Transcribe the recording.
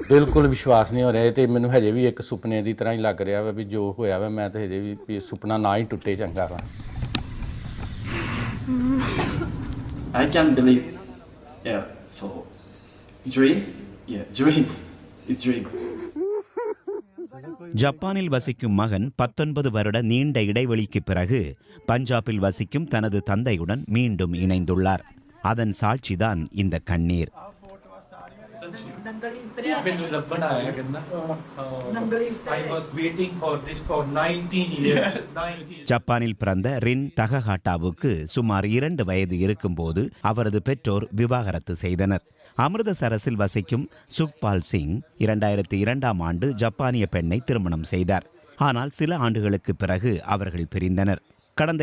बिल्कुल विश्वास नहीं हो रहा तो मैनू हजे भी एक सुपने की तरह ही लग रहा वा भी जो होया वा मैं तो हजे भी सुपना ना ही टुटे चंगा वा। I can't believe. Yeah, so dream. Yeah, dream. It's dream. ஜப்பானில் வசிக்கும் மகன் 19 வருட நீண்ட இடைவெளிக்கு பிறகு பஞ்சாபில் வசிக்கும் தனது தந்தையுடன் மீண்டும் இணைந்துள்ளார். அதன் சாட்சிதான் இந்த கண்ணீர். ஜப்பானில் பிறந்த ரின் தகஹாட்டாவுக்கு சுமார் 2 வயது இருக்கும்போது அவரது பெற்றோர் விவாகரத்து செய்தனர். அமிர்தசரஸில் வசிக்கும் சுக்பால் சிங் 2002ஆம் ஆண்டு ஜப்பானிய பெண்ணை திருமணம் செய்தார். ஆனால் சில ஆண்டுகளுக்கு பிறகு அவர்கள் பிரிந்தனர். கடந்த